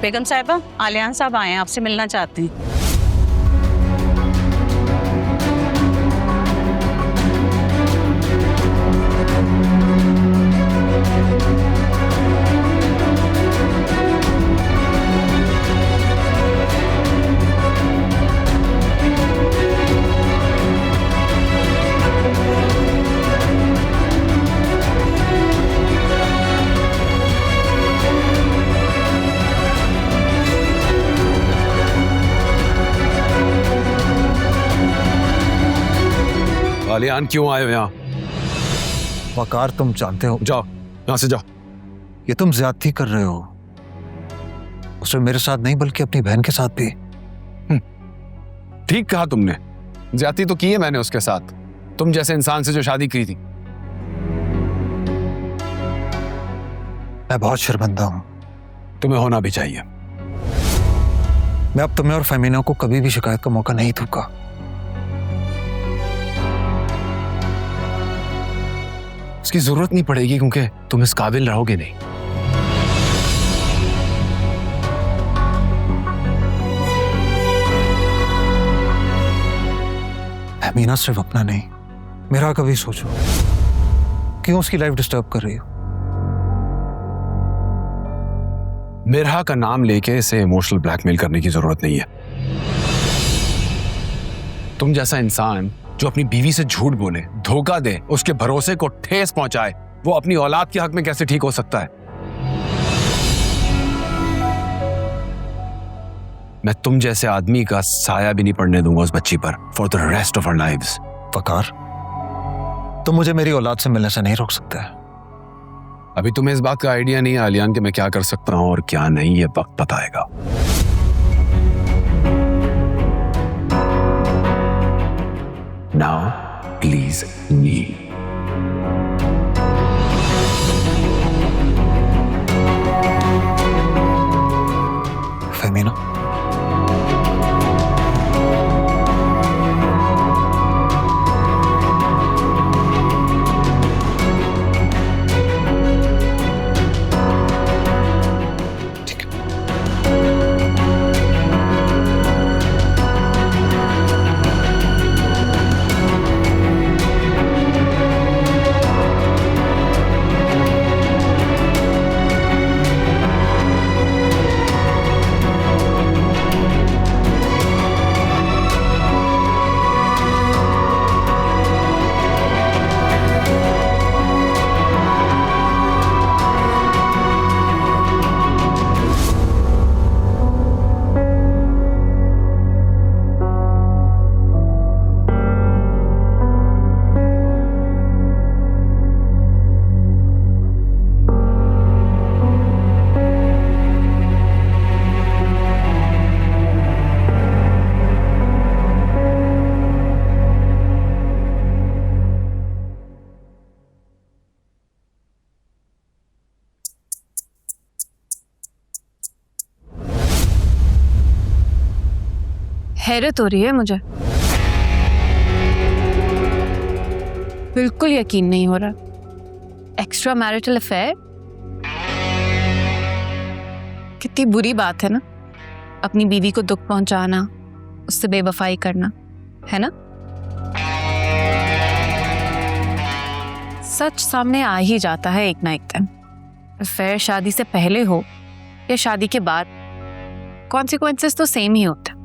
बेगम साहिबा, आलियान साहब आए हैं, आपसे मिलना चाहते हैं। आलियान क्यों आए हो यहाँ? वकार, तुम जानते हो, जाओ यहाँ से जाओ। ये तुम ज्यादती कर रहे हो। उसे मेरे साथ नहीं बल्कि अपनी बहन के साथ भी। ठीक कहा तुमने, ज्यादती तो की है मैंने उसके साथ, तुम जैसे इंसान से जो शादी की थी। मैं बहुत शर्मिंदा हूं। तुम्हें होना भी चाहिए। मैं अब तुम्हें और फेमिना को कभी भी शिकायत का मौका नहीं दूंगा। उसकी जरूरत नहीं पड़ेगी क्योंकि तुम इस काबिल रहोगे नहीं। फेमिना सिर्फ अपना नहीं, मेरा कभी सोचो। क्यों उसकी लाइफ डिस्टर्ब कर रही हो? मिरहा का नाम लेके इसे इमोशनल ब्लैकमेल करने की जरूरत नहीं है। तुम जैसा इंसान जो अपनी बीवी से झूठ बोले, धोखा दे, उसके भरोसे को ठेस पहुंचाए, वो अपनी औलाद के हक में कैसे ठीक हो सकता है? मैं तुम जैसे आदमी का साया भी नहीं पड़ने दूंगा उस बच्ची पर for the rest of our lives. Waqar, तुम मुझे मेरी औलाद से मिलने से नहीं रोक सकते। अभी तुम्हें इस बात का आइडिया नहीं है आलियान कि मैं क्या कर सकता हूं और क्या नहीं, ये वक्त बताएगा। Now, please leave. फेमिना, हैरत हो रही है मुझे, बिल्कुल यकीन नहीं हो रहा। एक्स्ट्रा मैरिटल अफेयर, कितनी बुरी बात है ना, अपनी बीवी को दुख पहुंचाना, उससे बेवफाई करना, है ना? सच सामने आ ही जाता है एक ना एक दिन। अफेयर शादी से पहले हो या शादी के बाद, कॉन्सिक्वेंसेस तो सेम ही होता है।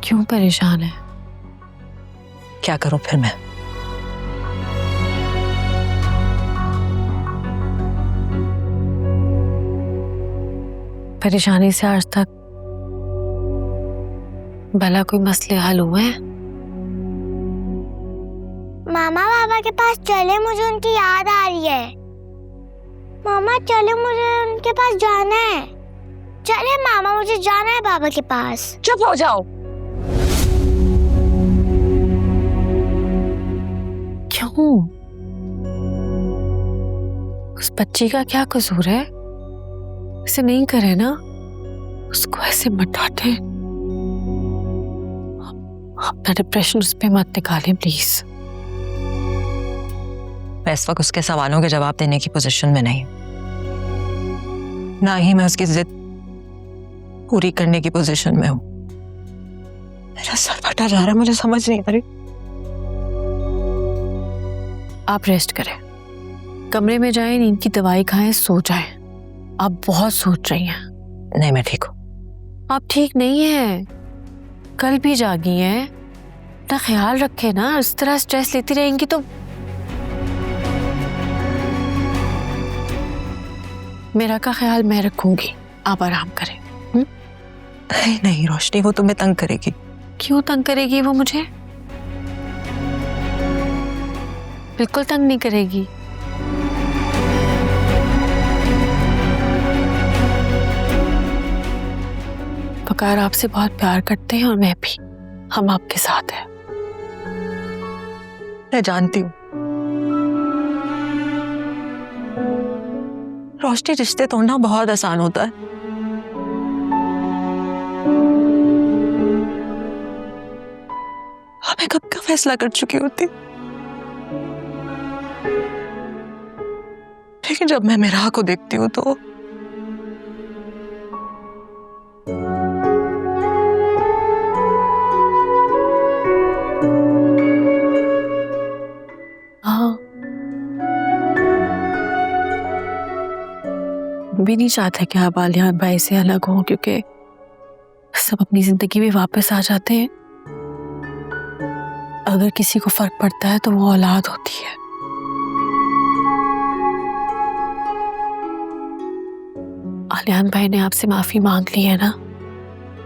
क्यों परेशान है? क्या करूं फिर मैं? परेशानी से आज तक भला कोई मसले हल हुए हैं? मामा बाबा के पास चले, मुझे उनकी याद आ रही है। मामा चले, मुझे उनके पास जाना है। चले मामा, मुझे जाना है बाबा के पास। चुप हो जाओ। क्यों? उस बच्ची का क्या कसूर है? ऐसे नहीं करे ना, उसको ऐसे मत डांटे। अपना डिप्रेशन उस पे मत निकालें प्लीज। मैं इस वक्त उसके सवालों के जवाब देने की पोजीशन में नहीं, ना ही मैं उसकी जिद पूरी करने की पोजीशन में हूं। मेरा सर फटा जा रहा है, मुझे समझ नहीं आ रही। आप रेस्ट करें, कमरे में जाएं, नींद की दवाई खाएं, सो जाएं। आप बहुत सोच रही हैं। नहीं, मैं ठीक हूं। आप ठीक नहीं हैं, कल भी जागी हैं। अपना ख्याल रखें ना, इस तरह स्ट्रेस लेती रहेंगी तो मेरा का ख्याल मैं रखूंगी, आप आराम करें। नहीं नहीं रोशनी, वो तुम्हें तंग करेगी। क्यों तंग करेगी वो मुझे? बिल्कुल तंग नहीं करेगी। वकार आपसे बहुत प्यार करते हैं और मैं भी, हम आपके साथ हैं। मैं जानती हूँ रोशनी, रिश्ते तोड़ना बहुत आसान होता है। मैं कब का फैसला कर चुकी होती, लेकिन जब मैं मेरा को देखती हूँ तो भी नहीं चाहता कि आप आलियान भाई से अलग हो, क्योंकि सब अपनी जिंदगी में वापस आ जाते हैं। अगर किसी को फर्क पड़ता है तो वो औलाद होती है। आलियान भाई ने आपसे माफी मांग ली है ना,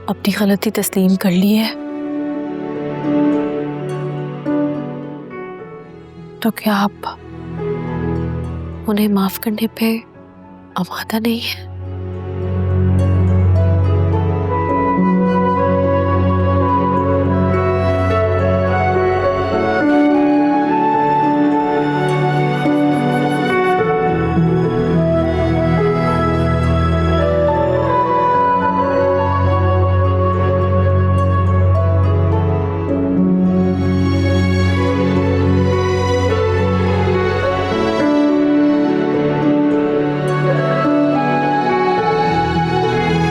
अपनी गलती तस्लीम कर ली है, तो क्या आप उन्हें माफ करने पे आमादा नहीं है?